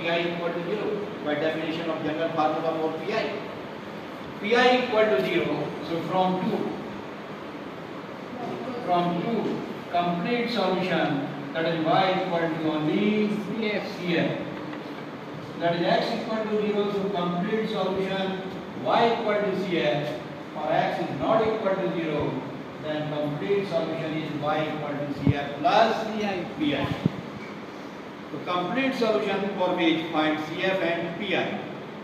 pi equal to 0 by definition of general formula for pi. Pi equal to 0. So from 2 complete solution, that is y equal to only CF. That is x equal to 0. So complete solution y equal to CF. For x is not equal to 0, then complete solution is y equal to CF plus pi. So complete solution for which find CF and pi.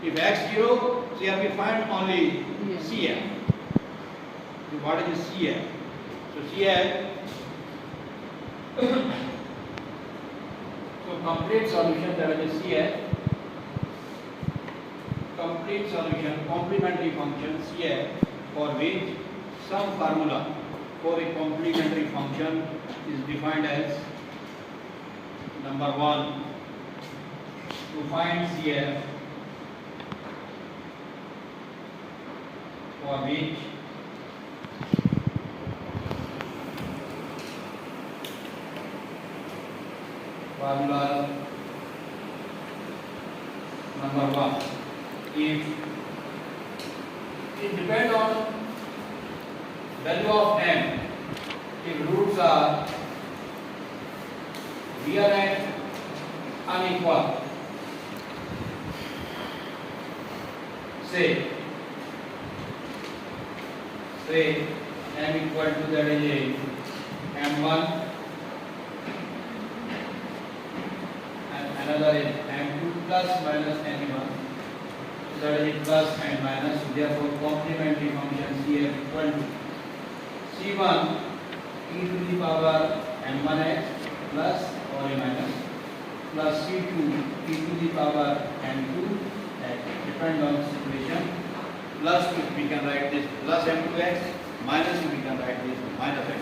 If x 0, so here we find only CF. So what is CF? So CF. So complete solution, that is CF. Complete solution, complementary function CF, for which some formula for a complementary function is defined as number 1, to find CF, for which formula number 1, if it depends on value of n, if roots are real and unequal, say m equal to, that is m1 and another is m2 plus minus n1, that is plus and minus. Therefore complementary function CF equal to C1 e to the power m1x plus or a minus plus C2 e to the power m2x, depend on situation, plus we can write this plus m2x, minus we can write this minus m2x.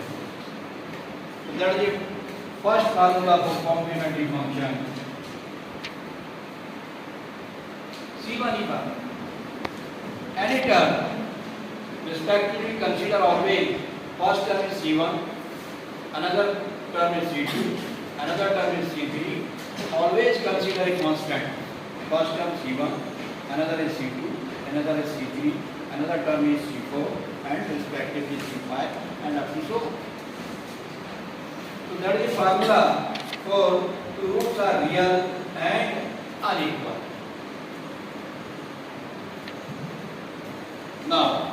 So that is the first formula for complementary function. C1 equal any term respectively consider always first term is C1, another term is C2, another term is C3. Always consider a constant. First term C1, another is C2, another is C3, another term is C4, and respectively C5, and up to so. So that is the formula for two roots are real and unequal. Now,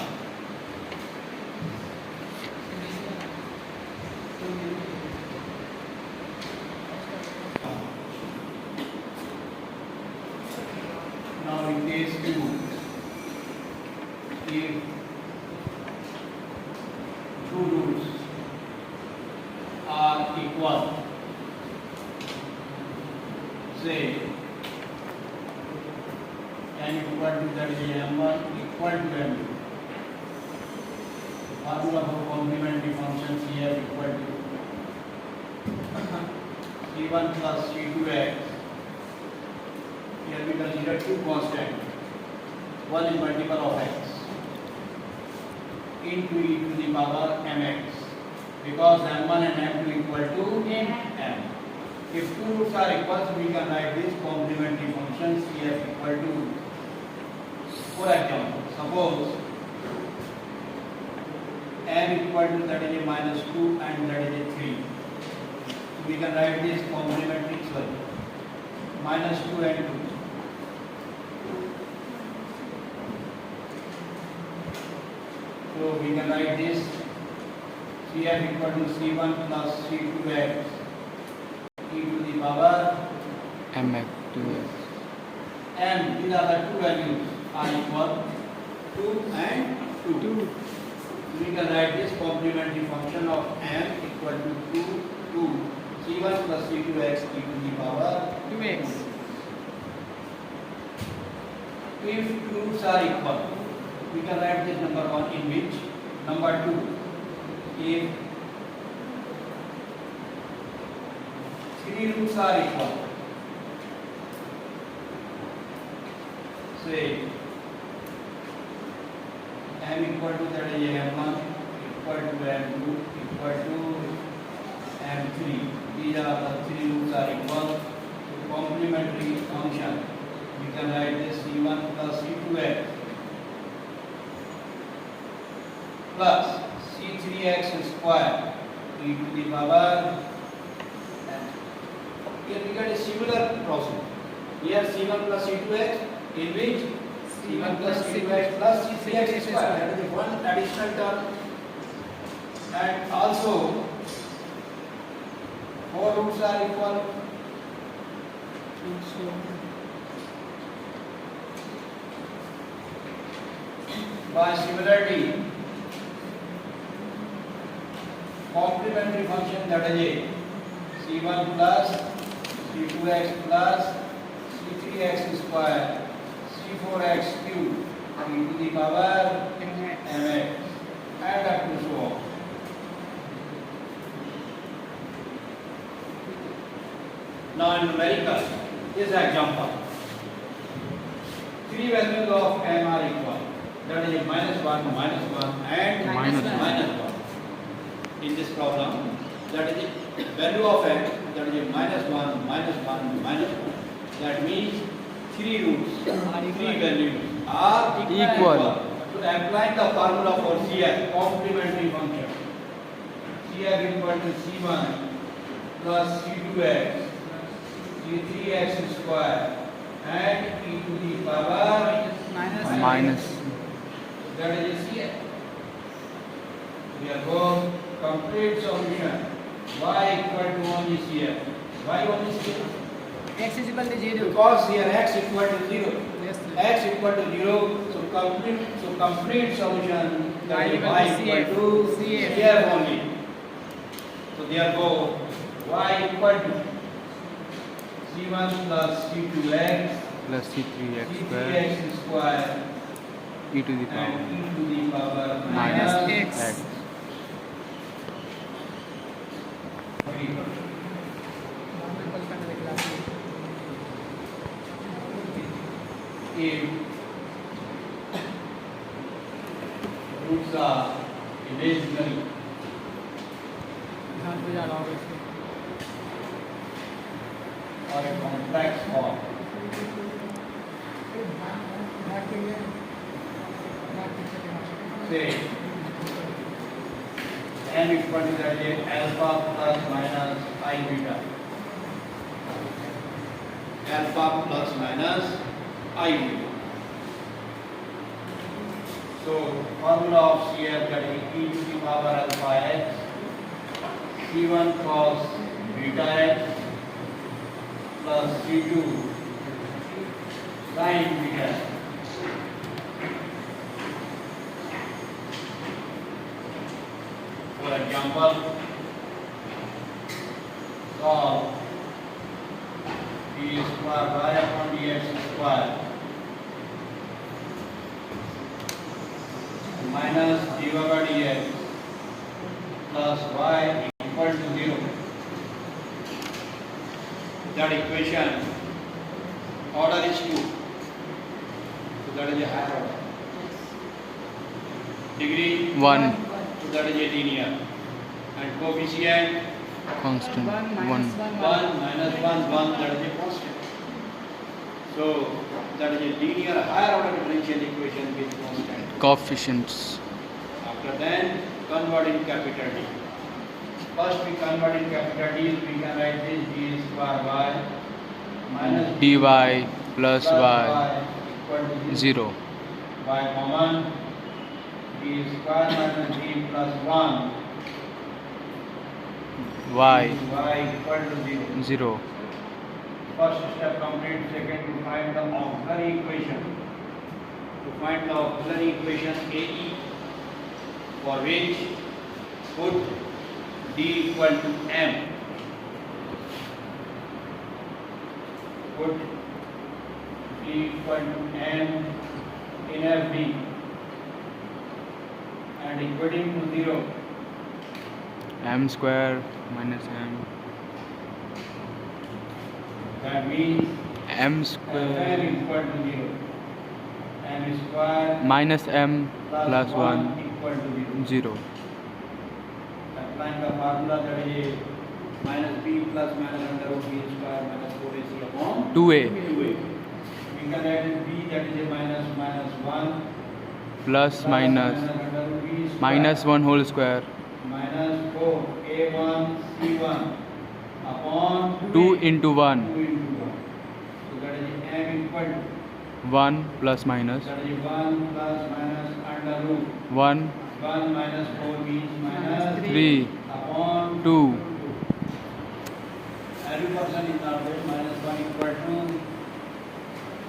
in case 2, if two roots are equal, say n equal to, that is m1 equal to m2. Formula for complementary function CF equal to C1 plus C2x. Here we consider two constants. One is multiple of x into e to the power mx, because m1 and m2 equal to m. If two roots are equal, so we can write this complementary function CF equal to, for example, suppose m equal to, that is a minus 2 and that is a 3. So we can write this complementary, minus 2 and 2. So we can write this CF equal to C1 plus C2x e to the power mx2x. M, these are the two values are equal, 2 and 2. We can write this complementary function of m equal to 2 C1 plus C2x e to the power 2x. If two roots are equal, we can write this number 1 in which number 2, if three roots are equal, say m equal to, that is m1 equal to m2 equal to m3. These are the three roots are equal. So complementary function square e to the power. Here we get a similar process. Here C1 plus C2x, in which C1 plus C2x plus C3x square. That is one additional term. And also 4 roots are equal. By similarity, complementary function, that is a C1 plus C2x plus C3x square C4x cube e to the power mx, and up to so on. Now in numerical, this example, 3 values of m are equal, that is -1, -1 and -1. In this problem, that is the value of m, that is -1, -1, -1. That means 3 roots, 3 values are Equal. So applying the formula for CF, complementary function, CF equal to C1 plus C2x C3x square and e to the power minus. That is CF. Therefore, complete solution y equal to only CF. Why only CF? X is equal to 0. Because here x equal to 0. Yes, sir. X equal to 0, so complete solution that is y equal to CF only. So therefore, y equal to C1 plus C2x Plus C3x square C3x square e to the power and e to the power Minus minus x. x. If roots are imaginary or a complex form, say n equal to that is alpha plus minus I beta. Alpha plus minus I beta. So formula of CF, that is e to the power alpha x, C1 cos beta x plus C2 sin beta x. For example, solve d square y upon dx square minus dy by dx plus y equal to 0. That equation order is 2. So that is a higher order. Degree 1 so that is a linear. And coefficient constant 1 1 minus 1 1, that is a constant. So that is a linear higher order differential equation with constant. coefficients. After then convert in capital D. First we convert in capital D, we can write this d square y minus dy plus y equal to 0 y common d square minus d plus 1 y equal to 0. 0 First step complete. Second, to find the auxiliary equation. To find the auxiliary equation AE, for which put d equal to m. Put d equal to m in FD and equating to 0. m square minus m That means m m square equal to 0. M square minus m plus 1 equal to 0. 0 Applying the formula, that is minus b plus minus under root b square minus 4ac upon 2a 2a. We can write b, that is a minus 1 plus minus under root b square minus 1 whole square minus therefore a1 c1 upon 2 into 1. 2 into 1. So that is m equal to 1 plus minus. that is 1 plus minus under root 1, 1 minus 4 means minus 3, upon 2. Every person is not there. Minus 1 equal to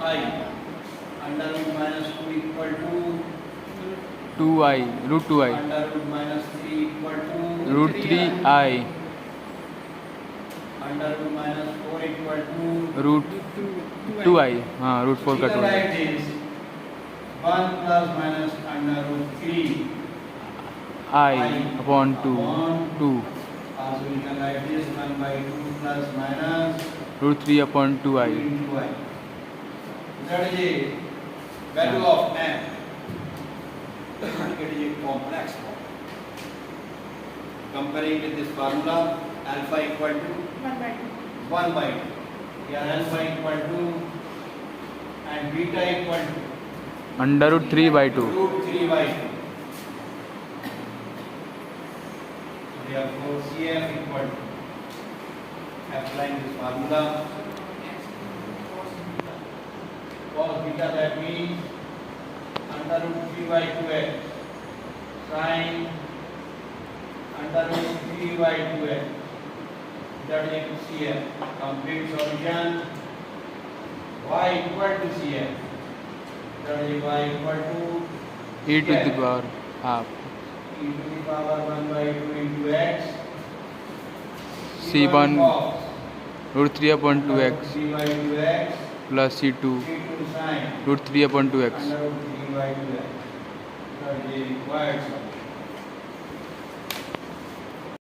I. Under root minus 2 equal to 2i, root 2i. under root minus 3 equal to Root 3i, under root minus 4 equal to root 2i. Root 4 we का can total. write this 1 plus minus under root 3 I upon 2. 2. also we can write this 1 by 2 plus minus Root 3 upon 2 2i. into I. That is the value of m. It is a complex form. Comparing with this formula, alpha equal to 1 by 2. Here alpha equal to and beta equal to Under root 3 by 2. root 3 by 2. Therefore, CF equal to applying this formula cos beta, that means under root 3 by 2x sin under root 3 by 2x, that is CF. Complete solution y equal to CF, that is y equal to E to the power half. e to the power 1 by 2 into x C1 cos root 3 upon 2x 3 by 2x plus C2 c2 sin root 3 upon 2x. under root 3 by 2x. That is the required solution.